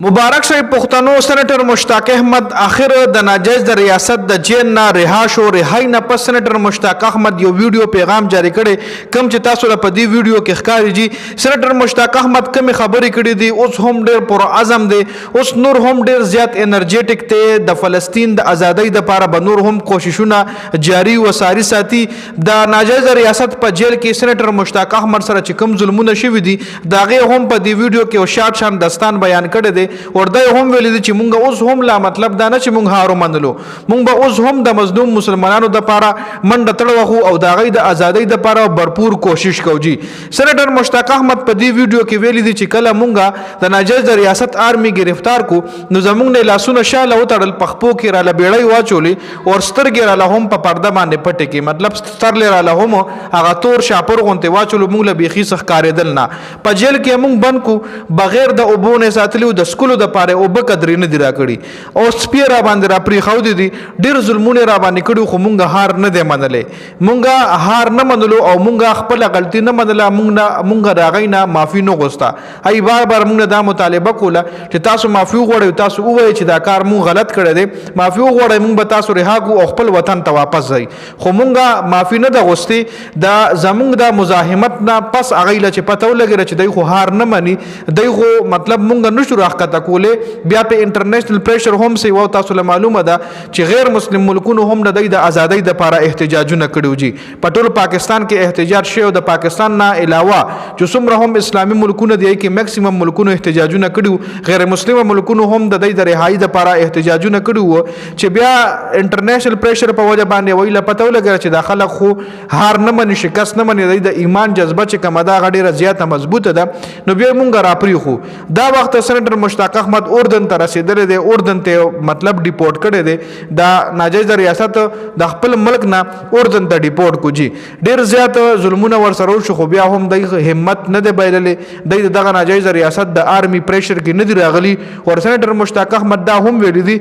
مبارک صاحب پښتنو سېنیټر مشتاق احمد اخر د ناجایز د ریاست د جیل نه رها شو. رهائی نه پس سېنیټر مشتاق احمد یو ویډیو پیغام جاری کړي کوم چې تاسو له په دې ویډیو کې ښکاري جی سېنیټر مشتاق احمد کوم خبرې کړي دي اوس هم ډېر پر اعظم دی اوس نور هم ډېر زیات انرژیټک ته د فلسطین د ازادۍ د لپاره به نور هم کوششونه جاری و ساری ساتي. د ناجایز ریاست په جیل کې سېنیټر مشتاق احمد سره چې کوم ظلمونه شوي دي دا غي هم په دې ویډیو کې او شارټ شان داستان بیان کړي دي وردا هم ویل دي چې مونږ اوس هم لا مطلب دا نه چې مونږ هارو منلو مونږ به اوس هم د مظلوم مسلمانانو د لپاره منډه تړو او دا غي د ازادۍ د لپاره بھرپور کوشش کوو. جی سېنیټر مشتاق احمد په دې ویډیو کې ویل دي چې کله مونږه د ناجایز ریاست آرمي گرفتار کو نو زمونږ نه لاسونه شاله وتړل پخپو کې را لبېړی واچولې او سترګې را لهم په پرده باندې پټې کې مطلب ستر لرا لهم هغه تور شاپور غونته واچولو مونږ له بيخي سخ کارېدل نه په جیل کې مونږ بند کو بغیر د اوبونه ساتلو د سکولو د پاره او بقدر نه دی را کړی او سپیرا باندې را پری خو دي ډیر ظلمونه را باندې کړو خو مونږه هار نه دی منلې مونږه هار نه منلو او مونږه خپل غلطي نه منله مونږه راغینا معافي نه غوستا هي بار بار مونږه دا مطالبه کوله چې تاسو معافي غوړی تاسو وایي چې دا کار مونږ غلط کړی دی معافي غوړی مونږ به تاسو رها کو او خپل وطن ته واپس ځي خو مونږه معافي نه د غوستي دا زمونږ د مزاحمت نه پس اغیله چې پته ولګی چې دوی خو هار نه مني دوی خو مطلب مونږ نشو راخته کوله بیا په انټرنیشنل پریشر هم سي و تاسو له معلومه ده چې غیر مسلم ملکونو هم د ازادۍ د لپاره احتجاجونه کړیو. جی په ټول پاکستان کې احتجاج شوی د پاکستان نه علاوه چې څومره هم اسلامي ملکونه دي کې میکسیمم ملکونو احتجاجونه کړیو غیر مسلم ملکونو هم د رهایی د لپاره احتجاجونه کړیو چې بیا انټرنیشنل پریشر په وجه باندې ویله پته ولګی چې د خلک خو هار نه مني شکست نه مني د ایمان جذبه چې کومه دا غډیره زیاته مضبوطه ده نو بیا مونږ را پری خو دا وخت سېنیټر مشتاق احمد اردن ته رسیدل دي اردن ته مطلب ډیپورټ کړي دي دا ناجایز ریاست د خپل ملک نه اردن ته ډیپورټ کو. جی ډیر زیات ظلمونه ورسره شو خو بیا هم د همت نه دی بایللې دغه ناجایز ریاست د آرمي پریشر کې نه دی راغلی او سېنیټر مشتاق احمد دا هم ویل دي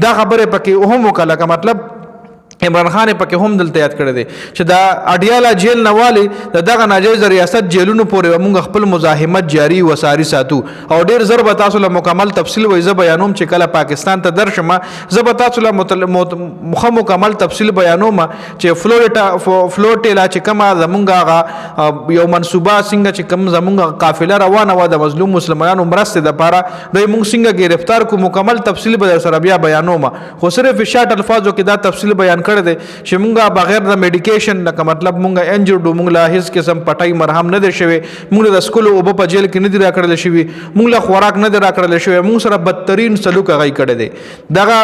دا خبره پکې هم وکړه مطلب عمران خان پکې هم دلته یاد کړی دی چې دا اډیالا جیل نوالی دغه ناجایز ریاست جیلونو پورې موږ خپل مزاحمت جاری وساری ساتو او ډیر زر به تاسو له مکمل تفصیل وای ز بیانوم چې کله پاکستان ته درشم ز به تاسو له مکمل تفصیل بیانوم چې فلوټیلا چې کما زمونږه یو منصوبه څنګه چې کم زمونږه قافله روانه و د مظلوم مسلمانانو مرسته د لپاره د موږ څنګه گرفتار کو مکمل تفصیل به سره بیا بیانوم خو صرف شارټ الفاظو کې دا تفصیل بیان کړی دی چې مونږه بغیر د میډیکیشن لکه مطلب مونږه انجرډو مونږ له هیڅ قسم پټای مرهم نه دی شوی مونږ د سکول او په جیل کې نه دی راکړل شوی مونږ له خوراک نه دی راکړل شوی مونږ سره بدترین سلوک غي کړی دی دغه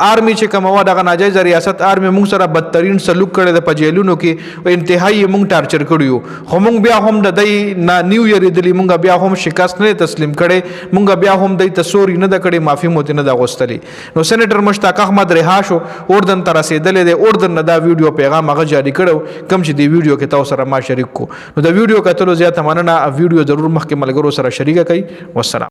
آرمي چې کومه دغه ناجایز ریاست آرمي مونږ سره بدترین سلوک کړی دی په جیلونو کې او انتهایی مونږ ټارچر کړیو خو مونږ بیا هم د دې نیو ایئر دلی مونږ بیا هم شکست نه تسلیم کړي مونږ بیا هم د تسوري نه د کړي معافي موت نه د غوستلی نو سېنیټر مشتاق احمد رها شو اردن ته رسیدل دی اردن نه دا ویډیو پیغام هغه جاری کړو کوم چې دی ویډیو کې تاسو سره ما شریک کو نو دا ویډیو کتلو زیات مننه ویډیو ضرور مخکې ملګرو سره شریک کړئ. والسلام.